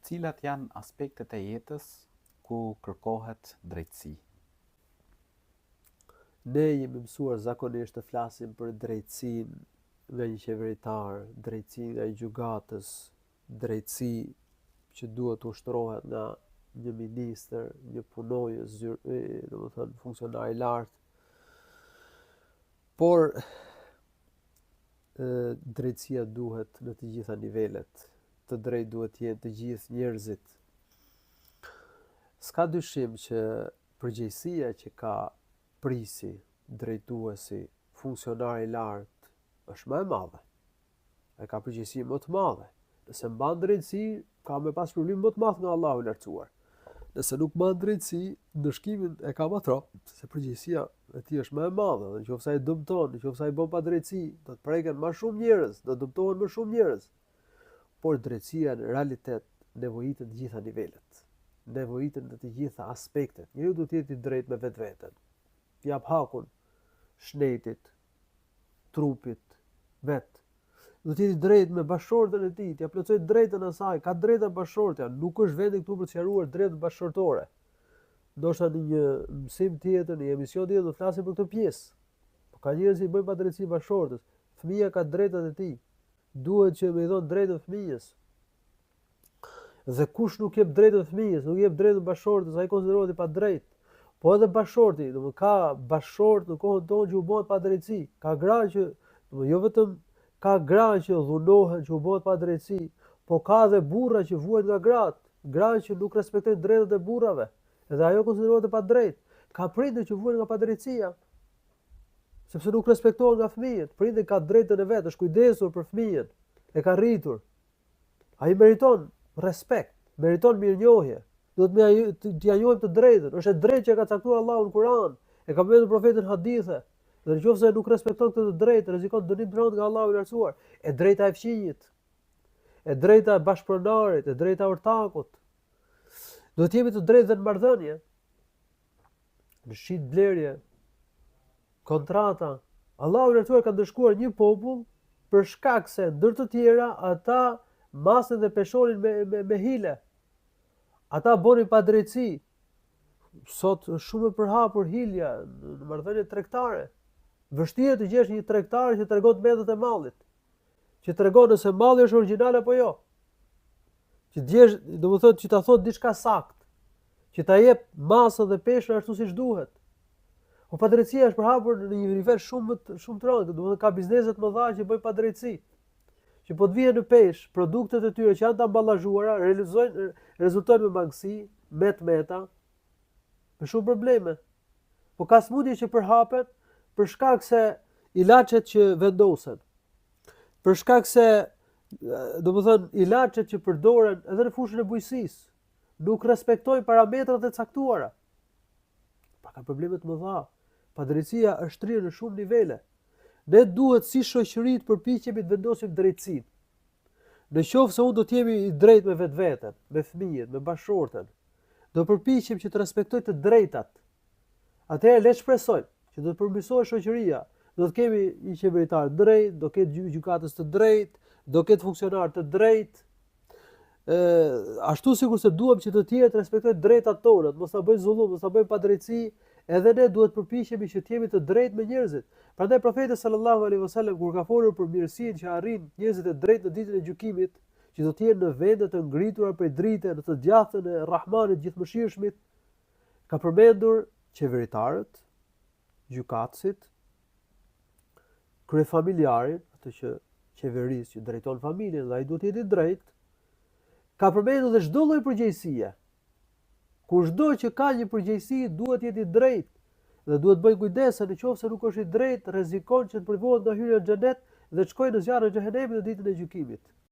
Cilat janë aspektet e jetës ku kërkohet drejtësi? Ne jemi mësuar zakonisht të flasim për drejtësinë nga një qeveritar, drejtësi nga një gjykatës, drejtësi që duhet të ushtrohet nga një ministër, një punonjës, domethënë funksionar i lartë. Por drejtësia duhet në të gjitha nivelet. Të drejtë duhet të jenë të gjithë njerëzit. S'ka dyshim që përgjegjësia që ka prisi, drejtuesi, funksionari i lartë është më e madhe. Ai ka përgjegjësi më të madhe. Nëse mban drejtësi, ka me pas problem më të madh nga Allahu i lartësuar. Nëse nuk mban drejtësi, ndëshkimin e ka më trop, se përgjegjësia e tij është më e madhe, dhe nëse ai dëmton, nëse ai bën pa drejtësi, do të preken më shumë njerëz, do dëmtohen më shumë njerëz. Por drejtësia në realitet nevojitet në gjitha nivelet. Nevojitet në të gjitha aspektet. Njeriu duhet të jetë i drejtë me vetveten. T'i jap hakun shnetit, trupit, vet. Duhet të jetë i drejtë me bashkëshortën e tij, t'ia plotësoj drejtën e saj, ka drejta bashkëshortja, nuk është vendi këtu për të sqaruar drejtën bashkëshortore. Ndoshta në një mësim tjetër, në një emision tjetër do të flasim për këtë pjesë. Po ka njerëz që bëjnë padrejtësi bashkëshortës. Fëmia ka drejtat e tij. Duhet që me i dhon drejtën fëmijës. Dhe kush nuk jep drejtën fëmijës, nuk jep drejtën bashkëshortës, ai konsiderohet i padrejtë. Po edhe bashkëshorti, domethënë ka bashkëshort në kohën tonë që u bën padrejtësi, ka gra që, domethënë jo vetëm ka gra që dhunohen, që u bën padrejtësi, po ka edhe burra që vuajnë nga gratë, gra që nuk respektojnë drejtat e burrave, edhe ajo konsiderohet e padrejtë. Ka prindër që vuajnë nga padrejtësia, sepse nuk respektohen nga fëmijët. Prindi ka drejtën e vet, është kujdesur për fëmijën, e ka rritur. Ai meriton respekt, meriton mirënjohje. Duhet t'ia njohim të drejtën. Është e drejtë që ka caktuar Allahu në Kur'an, e ka bërë profeti në hadithe. Dhe nëse nuk respekton këtë të drejtë, rrezikon dënim të rëndë nga Allahu i lartësuar. E drejta e fëmijët, e drejta e bashkëpronarit, e drejta e ortakut. Duhet të jemi të drejtë dhe në marrëdhënie, në shit blerje, kontrata. Allahu i lartësuar ka ndëshkuar një popull për shkak se ndër të tjera ata masin dhe peshonin me hile. Ata bënin padrejtësi. Sot është shumë e përhapur hilja në marrëdhënie tregtare. Vështirë të gjesh një tregtar që tregon metët e mallit, që tregon nëse malli është origjinal apo jo. Që djesh, domethënë që ta thotë diçka saktë, që ta jep masën dhe peshën ashtu siç duhet. Po padrejtësia është përhapur në një nivel shumë të rëndë, domethënë ka biznese të mëdha që bëjnë padrejtësi. Që po të vihen në peshë, produktet e tyre që janë të amballazhuara, rezultojnë me mangësi, me tmeta, me shumë probleme. Po ka smundje që përhapet për shkak se ilaçet që vendosen. Për shkak se, domethënë, ilaçet që përdoren edhe në fushën e bujqësisë nuk respektojnë parametrat e caktuara. Pa ka probleme të mëdha. Padrejtësia është rrirë në shumë nivele. Ne duhet si shoqëri të përpiqemi të vendosim drejtësinë. Në qoftë se unë do të jemi i drejtë me vetveten, me fëmijët, me bashkëshorten, do përpiqem që të respektoj të drejtat. Atëherë le të shpresojmë që do të përmirësohet shoqëria, do të kemi një qeveritar të drejtë, do ketë gjykatës të drejtë, do ketë funksionar të drejtë. Ashtu sikur se duam që të tjerët të respektojnë drejtat tona, mos ta bëjnë zullum, mos ta bëjnë padrejtësi, edhe ne duhet përpiqemi që të jemi të drejtë me njerëzit. Prandaj profeti sallallahu alaihi wasallam kur ka folur për mirësinë që arrin njerëzit e drejtë në ditën e gjykimit, që do të jenë në vende të ngritura prej drite, në të djathtën e Rahmanit gjithëmshirshmit, ka përmendur qeveritarët, gjykatësit, kryefamiljarin, atë që qeverisë që drejton familjen dhe ai duhet të jetë i drejtë. Ka përmendur dhe çdo lloj përgjegjësie. Kushdo që ka një përgjegjësi duhet të jetë i drejtë dhe duhet bëj kujdes se nëse nuk është i drejtë, rrezikon që të privohet nga hyrja në xhenet dhe të shkojë në zjarrin e xhenemit në ditën e gjykimit.